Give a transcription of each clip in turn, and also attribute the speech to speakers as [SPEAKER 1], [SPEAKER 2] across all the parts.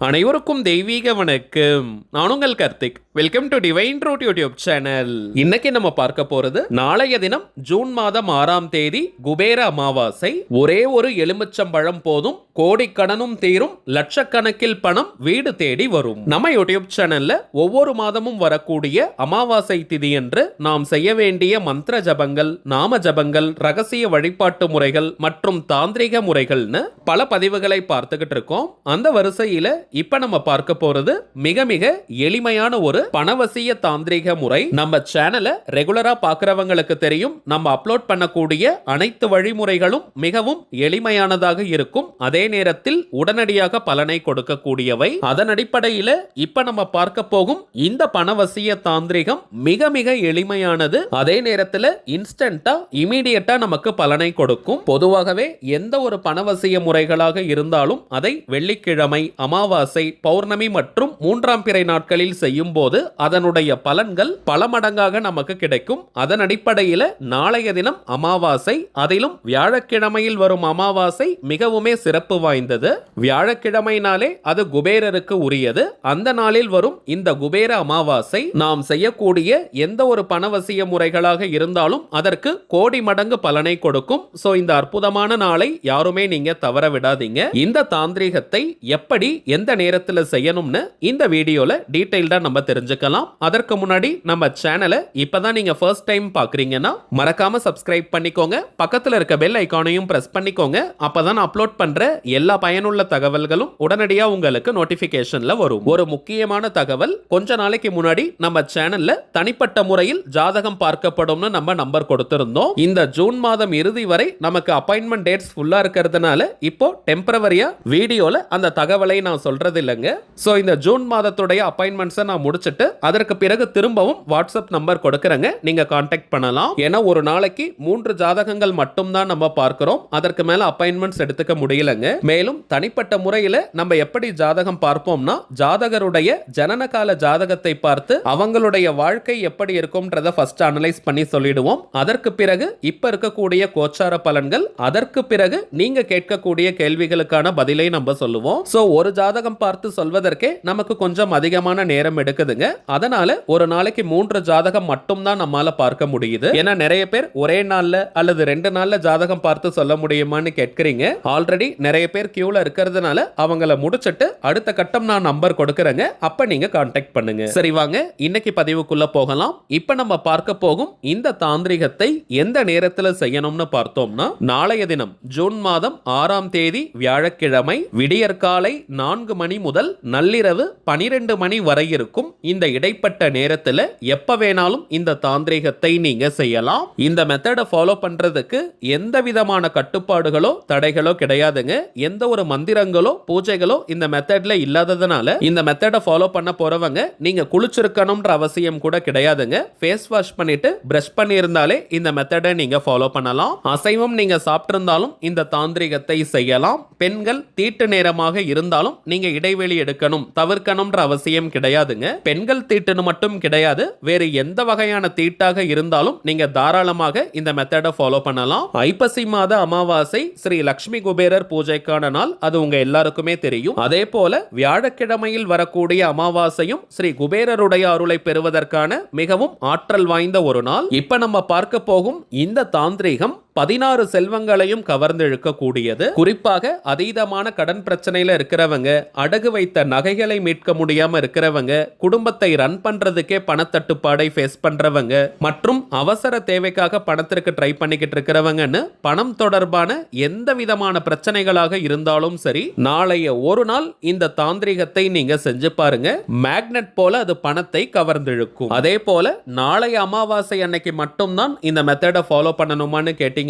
[SPEAKER 1] அனைவருக்கும் தெய்வீக வணக்கம். நான் உங்கள் Karthik. Welcome to divine truth YouTube channel. இன்னைக்கு நம்ம பார்க்க போறது நாளைய தினம் ஜூன் மாதம் 6ஆம் தேதி குபேர அமாவாசை. ஒரே ஒரு எலுமிச்சம்பழம் போதும், கோடிக்கடனும் தீரும், லட்சக்கணக்கில் பணம் வீடு தேடி வரும். நம்ம யூடியூப் சேனல்ல ஒவ்வொரு மாதமும் வரக்கூடிய அமாவாசை திதி என்று நாம் செய்ய வேண்டிய மந்திர ஜபங்கள், நாம ஜபங்கள், ரகசிய வழிபாட்டு முறைகள் மற்றும் தாந்திரிக முறைகள்னு பல பதிவுகளை பார்த்துக்கிட்டு இருக்கோம். அந்த வரிசையில இப்ப நம்ம பார்க்க போறது மிக மிக எளிமையான ஒரு பணவசிய தாந்திரிக முறை. நம்ம சேனலை ரெகுலரா பார்க்கறவங்களுக்கு தெரியும், நம்ம அப்லோட் பண்ணக்கூடிய அனைத்து வழிமுறைகளும் மிகவும் எளிமையானதாக இருக்கும், அதே நேரத்தில் உடனடியாக பலனை கொடுக்கக்கூடியவை. அதன் அடிப்படையில் இப்ப நம்ம பார்க்க போகும் இந்த பணவசிய தாந்திரிகம் மிக மிக எளிமையானது, அதே நேரத்தில் இன்ஸ்டன்டா இமீடியட்டா நமக்கு பலனை கொடுக்கும். பொதுவாகவே எந்த ஒரு பணவசிய முறைகளாக இருந்தாலும் அதை வெள்ளிக்கிழமை, அமாவாசை, பௌர்ணமி மற்றும் 3ஆம் பிறை நாட்களில் செய்யும் போது அதனுடைய பலன்கள் பல மடங்காக நமக்கு கிடைக்கும். அதன் அடிப்படையில் நாளைய தினம் அமாவாசை, அதிலும் வியாழக்கிழமையில் வரும் அமாவாசை மிகவுமே சிறப்பு வாய்ந்தது. வியாழக்கிழமைனாலே அது குபேரருக்கு உரியது. அந்த நாளில் வரும் இந்த குபேர அமாவாசை நாம் செய்யக்கூடிய எந்த ஒரு பணவசிய முறைகளாக இருந்தாலும் அதற்கு கோடி மடங்கு பலனை கொடுக்கும். சோ இந்த அற்புதமான நாளை யாருமே நீங்க தவற விடாதீங்க. இந்த தாந்திரிகத்தை எப்படி எந்த நேரத்தில் செய்யணும்னு இந்த வீடியோல டீடைல்டா நம்ம தெரிஞ்சுக்கலாம். அதற்கு முன்னாடி நம்ம சேனலை இப்பதான் நீங்க ஃபர்ஸ்ட் டைம் பாக்குறீங்கன்னா மறக்காம சப்ஸ்கிரைப் பண்ணிக்கோங்க, பக்கத்துல இருக்க பெல் ஐகானையும் பிரஸ் பண்ணிக்கோங்க. அப்பதான் அப்லோட் பண்ற எல்லா பயனுள்ள தகவல்களும் உடனடியா உங்களுக்கு நோட்டிபிகேஷன்ல வரும். ஒரு முக்கியமான தகவல், கொஞ்ச நாளைக்கு முன்னாடி நம்ம சேனல்ல தனிப்பட்ட முறையில் ஜாதகம் பார்க்கப்படும்னு நம்ம நம்பர் கொடுத்திருந்தோம். இந்த ஜூன் மாதம் இறுதி வரை நமக்கு அப்பாயின்மெண்ட் டேட்ஸ் ஃபுல்லா இருக்கிறதுனால இப்போ டெம்பரவரியா வீடியோல அந்த தகவலை நான் சொல்றது இல்லைங்க. சோ இந்த ஜூன் மாதத்துடைய அப்பாயின்மெண்ட்ஸை நான் முடிச்சிட்டு அதற்கு பிறகு திரும்பவும் வாட்ஸ்அப் நம்பர் கொடுக்கறேங்க, நீங்க கான்டாக்ட் பண்ணலாம். ஏன்னா ஒரு நாளைக்கு 3 ஜாதகங்கள் மட்டும் தான் நம்ம பார்க்கிறோம், அதற்கு மேல அப்பாயின்மெண்ட்ஸ் எடுத்துக்க முடியலங்க. மேலும் தனிப்பட்ட முறையில் நம்ம எப்படி ஜாதகம் பார்ப்போம்னா, ஜாதகருடைய ஜனனகால ஜாதகத்தை பார்த்து அவங்களுடைய வாழ்க்கை எப்படி இருக்கும்ன்றத ஃபர்ஸ்ட் அனலைஸ் பண்ணி சொல்லிடுவோம். அதற்கு பிறகு இப்ப இருக்கக்கூடிய கோச்சார பலன்கள், அதற்கு பிறகு நீங்க கேட்கக்கூடிய கேள்விகளுக்கான பதிலை நம்ம சொல்லுவோம். சோ ஒரு ஜாதகம் பார்த்து சொல்வதற்கே நமக்கு கொஞ்சம் அதிகமான நேரம் எடுக்குதுங்க. அதனால ஒரு நாளைக்கு 3 ஜாதகம் மட்டும் தான் நம்மால பார்க்க முடியுது. ஏன்னா நிறைய பேர் ஒரே நாள்ல அல்லது 2 நாள்ல ஜாதகம் பார்த்து சொல்ல முடியுமான்னு கேட்கறீங்க. ஆல்ரெடி நிறைய பேர் கியூல இருக்கிறதுனால அவங்கள முடிச்சிட்டு அடுத்த கட்டம் நான் நம்பர் கொடுக்கறேங்க, அப்ப நீங்க கான்டாக்ட் பண்ணுங்க. சரி வாங்க இன்னைக்கு பதிவுக்குள்ள போகலாம். இப்ப நம்ம பார்க்க போகும் இந்த தாந்திரிகத்தை எந்த நேரத்துல செய்யணும்னு பார்த்தோம்னா, நாளைய தினம் ஜூன் மாதம் 6ஆம் தேதி வியாழக்கிழமை விடியற்காலை 4 மணி முதல் நள்ளிரவு 12 மணி வரை இருக்கும் இந்த இடைப்பட்ட நேரத்தில் எப்ப வேணாலும் இந்த தாந்திரிகத்தை நீங்க செய்யலாம். இந்த மெத்தடை ஃபாலோ பண்றதுக்கு எந்த விதமான கட்டுப்பாடுகளோ தடைகளோ கிடையாதுங்க. எந்த ஒரு மந்திரங்களோ பூஜைகளோ இந்த மெத்தட்ல இல்லாததுனால இந்த மெத்தடை ஃபாலோ பண்ண போறவங்க நீங்க குளிச்சிருக்கணும்ன்ற அவசியம் கூட கிடையாதுங்க. ஃபேஸ் வாஷ் பண்ணிட்டு பிரஷ் பண்ணி இருந்தாலே இந்த மெத்தடை நீங்க ஃபாலோ பண்ணலாம். அசைவம் நீங்க சாப்பிட்டிருந்தாலும் இந்த தாந்திரிகத்தை செய்யலாம். பெண்கள் தீட்டு நேரமாக இருந்தாலும் நீங்க இடைவெளி எடுக்கணும், தவிர்க்கணும்ன்ற அவசியம் கிடையாதுங்க. பெண்கள் தீட்டுன்னு மட்டும் கிடையாது, வேறு எந்த வகையான தீட்டாக இருந்தாலும் நீங்க தாராளமாக இந்த மெத்தடை ஃபாலோ பண்ணலாம். ஐப்பசி மாத அமாவாசை ஸ்ரீ லட்சுமி குபேரர் பூஜைக்கான நாள், அது உங்க எல்லாருக்குமே தெரியும். அதே போல வியாழக்கிழமையில் வரக்கூடிய அமாவாசையும் ஸ்ரீ குபேரருடைய அருளை பெறுவதற்கான மிகவும் ஆற்றல் வாய்ந்த ஒரு நாள். இப்ப நம்ம பார்க்க போகும் இந்த தாந்திரிகம் 16 செல்வங்களையும் கவர்ந்து இழுக்கக்கூடியது. குறிப்பாக அதீதமான கடன் பிரச்சனையில இருக்கிறவங்க, அடகு வைத்த நகைகளை மீட்க முடியாம இருக்கிறவங்க, குடும்பத்தை ரன் பண்றதுக்கே பணத்தட்டுப்பாடை ஃபேஸ் பண்றவங்க மற்றும் அவசர தேவைக்காக பணத்திற்கு ட்ரை பண்ணிக்கிட்டு இருக்கிறவங்கன்னு பணம் தொடர்பான எந்த விதமான பிரச்சனைகளாக இருந்தாலும் சரி, நாளைய ஒரு நாள் இந்த தாந்திரிகத்தை நீங்க செஞ்சு பாருங்க. மேக்னெட் போல அது பணத்தை கவர்ந்து இழுக்கும். அதே போல நாளைய அமாவாசை அன்னைக்கு மட்டும்தான் இந்த மெத்தடை ஃபாலோ பண்ணணுமான்னு கேட்டீங்க.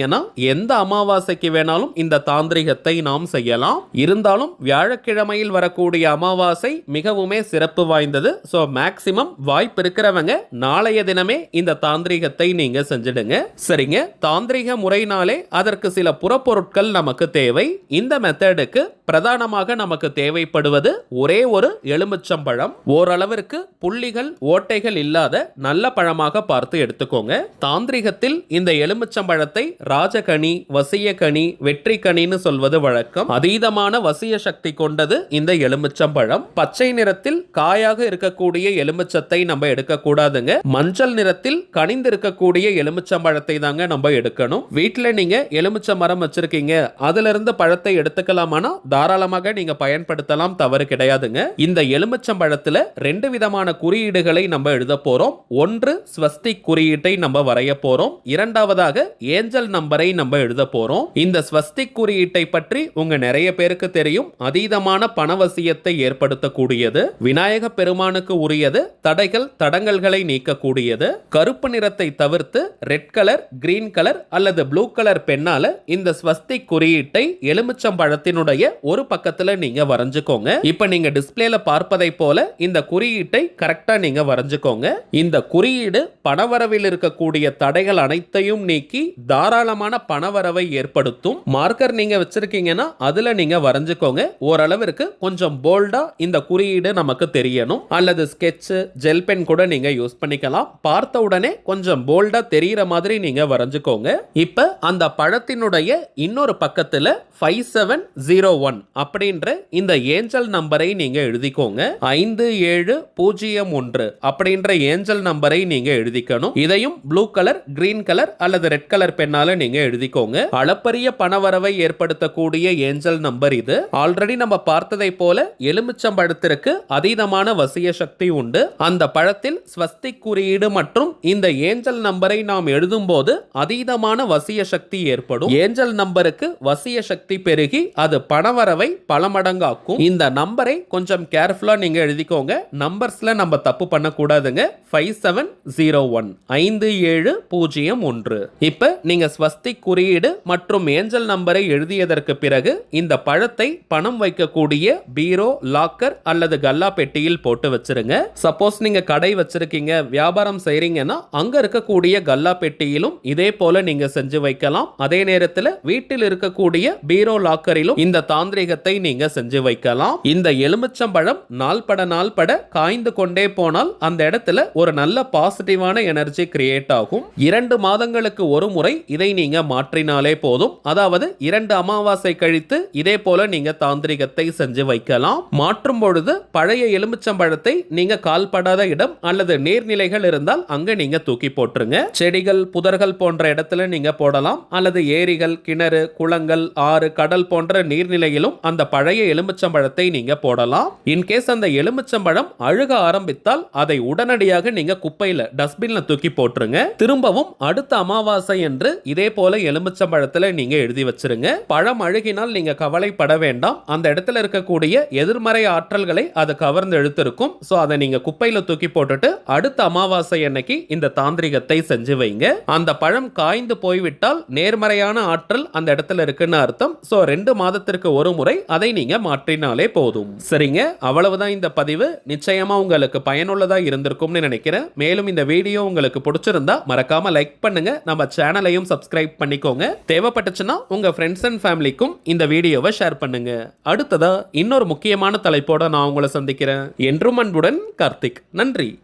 [SPEAKER 1] எந்த அமாவாசைக்கு வேணாலும் இந்த தாந்திரிகத்தை நாம் செய்யலாம். இருந்தாலும் வியாழக்கிழமையில் வரக்கூடிய அமாவாசை மிகவுமே சிறப்பு வாய்ந்தது. சோ மேக்ஸிமம் வாய்ப்பு இருக்கிறவங்க நாளைய தினமே இந்த தாந்திரிகத்தை நீங்க செஞ்சிடுங்க. சரிங்க, தாந்திரிக முறைனாலே அதற்கு சில புறப்பொருட்கள் நமக்கு தேவை. இந்த மெத்தடுக்கு பிரதானமாக நமக்கு தேவைப்படுவது ஒரே ஒரு எலுமிச்சம்பழம். ஓரளவிற்கு புள்ளிகள் ஓட்டைகள் இல்லாத நல்ல பழமாக பார்த்து எடுத்துக்கோங்க. தாந்திரிகத்தில் இந்த எலுமிச்சம்பழத்தை ராஜகனி, வசியகனி, வெற்றிக்கனின்னு சொல்வது வழக்கம். அதீதமான வசிய சக்தி கொண்டது இந்த எலுமிச்சம்பழம். பச்சை நிறத்தில் காயாக இருக்கக்கூடிய எலுமிச்சத்தை நம்ம எடுக்க கூடாதுங்க. மஞ்சள் நிறத்தில் கனிந்து இருக்கக்கூடிய எலுமிச்சம்பழத்தை தாங்க நம்ம எடுக்கணும். வீட்டுல நீங்க எலுமிச்ச மரம் வச்சிருக்கீங்க, அதுல இருந்து பழத்தை எடுத்துக்கலாமானா தாராளமாக நீங்க பயன்படுத்தலாம், தவறு கிடையாதுங்க. இந்த எலுமிச்சம்பழத்துல 2 விதமான குறியீடுகளை நம்ம எழுத போறோம். ஒன்று ஸ்வஸ்திக் குறியீட்டை நம்ம வரைய போறோம். இரண்டாவதாக ஏஞ்சல் நம்பரை நம்ம எழுத போறோம். இந்த ஸ்வஸ்திக் குறியீட்டை பற்றி உங்க நிறைய பேருக்கு தெரியும். அதீதமான பணவசியத்தை ஏற்படுத்தக்கூடியது, விநாயக பெருமானுக்கு உரியது, தடைகள் தடங்கல்களை நீக்கக்கூடியது. கருப்பு நிறத்தை தவிர்த்து ரெட் கலர், கிரீன் கலர் அல்லது ப்ளூ கலர் பெண்ணால இந்த ஸ்வஸ்திக் குறியீட்டை எலுமிச்சம்பழத்தினுடைய ஒரு பக்கத்துல நீங்க வரைஞ்சுக்கோங்க. இப்ப நீங்க டிஸ்பிளேல பார்ப்பதை போல இந்த குறியீட்டை கரெக்டா நீங்க வரைஞ்சுக்கோங்க. இந்த குறியீடு பணவரவில் இருக்கக்கூடிய தடைகள் அனைத்தையும் நீக்கி தாராளமான பணவரவை ஏற்படுத்தும். மார்க்கர் நீங்க வச்சிருக்கீங்கன்னா அதுல நீங்க வரைஞ்சுக்கோங்க. ஓரளவிற்கு கொஞ்சம் போல்டா இந்த குறியீடு நமக்கு தெரியணும். அல்லது ஸ்கெட்ச், ஜெல் பென் கூட நீங்க யூஸ் பண்ணிக்கலாம். பார்த்த உடனே கொஞ்சம் போல்டா தெரிகிற மாதிரி நீங்க வரைஞ்சுக்கோங்க. இப்ப அந்த பழத்தினுடைய இன்னொரு பக்கத்துல 5701 அப்படின்ற இந்த ஏஞ்சல் நம்பரை நீங்க எழுதிக்கோங்க. 5701 அப்படின்ற ஏஞ்சல் நம்பரை நீங்க எழுதிக்கணும். இதையும் ப்ளூ கலர், கிரீன் கலர் அல்லது ரெட் கலர் பெண்ணால நீங்க எழுதிக்கோங்க. அளப்பரிய பணவரவை ஏற்படுத்தக்கூடிய ஏஞ்சல் நம்பர் இது. ஆல்ரெடி நம்ம பார்த்ததை போல எலுமிச்சம்பழத்திற்கு அதீதமான வசிய சக்தி உண்டு. அந்த பழத்தில் ஸ்வஸ்திக் குறியீடு மற்றும் இந்த ஏஞ்சல் நம்பரை நாம் எழுதும் போது அதீதமான வசிய சக்தி ஏற்படும். ஏஞ்சல் நம்பருக்கு வசிய சக்தி பெருகி அது பணவரவை பல மடங்காக்கும். இந்த நம்பரை கொஞ்சம் கேர்ஃபுல்லா நீங்க எழுதிக்கோங்க. நம்பர்ஸ்ல நம்ம தப்பு பண்ண கூடாதுங்க. 5701 5701. இப்ப நீங்க ஸ்வஸ்திக் குறியீடு மற்றும் ஏஞ்சல் நம்பரை எழுதியதற்கு பிறகு இந்த பழத்தை பணம் வைக்கக்கூடிய பீரோ, லாக்கர் அல்லது கல்லா பெட்டியில் போட்டு வச்சிருங்க. சப்போஸ் நீங்க கடை வச்சிருக்கீங்க, வியாபாரம் செய்றீங்கன்னா அங்க இருக்கக்கூடிய கல்லா பெட்டியிலும் இதே போல நீங்க செஞ்சு வைக்கலாம். அதே நேரத்தில் வீட்டில் இருக்கக்கூடிய பீரோ, லாக்கரிலும் இந்த தாந்திரிகத்தை நீங்க செஞ்சு வைக்கலாம். இந்த எலுமிச்சம்பழம் நாள்பட காய்ந்து கொண்டே போனால் அந்த இடத்துல ஒரு நல்ல பாசிட்டிவான எனர்ஜி கிரியேட் ஆகும். 2 மாதங்களுக்கு ஒரு முறை இதை நீங்க மாற்றினாலே போதும். அதாவது 2 அமாவாசை கழித்து இதே போல நீங்க தாந்திரிகத்தை செஞ்சு வைக்கலாம். மாற்றும் பொழுது பழைய எலுமிச்சம்பழத்தை நீங்க கால்படாத இடம் அல்லது நீர்நிலைகள் இருந்தால் அங்க நீங்க தூக்கி போட்டுருங்க. செடிகள், புதர்கள் போன்ற இடத்துல நீங்க போடலாம். அல்லது ஏரிகள், கிணறு, குளங்கள், ஆறு, கடல் போன்ற நீர்நிலையிலும் அந்த பழைய எலுமிச்சம்பழத்தை நீங்க போடலாம். இன்கேஸ் அந்த எலுமிச்சம்பழம் அழுக ஆரம்பித்தால் அதை உடனடியாக நீங்க குப்பையில, டஸ்ட்பின்ல தூக்கி போட்டுருங்க. திரும்பவும் அடுத்த அமாவாசை என்று இதே போல எலுமிச்சம்பழத்துல நீங்க எழுதி வச்சிருங்க. பழம் அழுகினால் நீங்க கவலைப்பட வேண்டாம். அந்த இடத்துல இருக்கக்கூடிய எதிர்மறை ஆற்றல்களை அது கவர்ந்து இழுத்திருக்கும். சோ அதை நீங்க குப்பையில தூக்கி போட்டுட்டு அடுத்த அமாவாசை அன்னைக்கு இந்த தாந்திரிகத்தை செஞ்சு வைங்க. அந்த பழம் காய்ந்து போய்விட்டால் நேர்மறையான ஆற்றல் அந்த இடத்துல இருக்குன்னு அர்த்தம். சோ 2 மாதத்திற்கு ஒரு முறை அதை நீங்க மாற்றினாலே போதும். சரிங்க, அவ்வளவுதான் இந்த பதிவு. நிச்சயமா உங்களுக்கு பயனுள்ளதா இருந்திருக்கும்னு நினைக்கிறேன். மேலும் இந்த வீடியோ உங்களுக்கு பிடிச்சிருந்தா மறக்காம லைக் பண்ணுங்க. நம்ம சேனலையும் சப்ஸ்கிரைப் பண்ணிக்கோங்க. தேவைப்பட்டுச்சுன்னா உங்க ஃப்ரெண்ட்ஸ் அண்ட் ஃபேமிலிக்கும் இந்த வீடியோவை ஷேர் பண்ணுங்க. அடுத்ததா இன்னொரு முக்கியமான தலைப்போட நான் உங்களை சந்திக்கிறேன். என்றும் அன்புடன் கார்த்திக். நன்றி.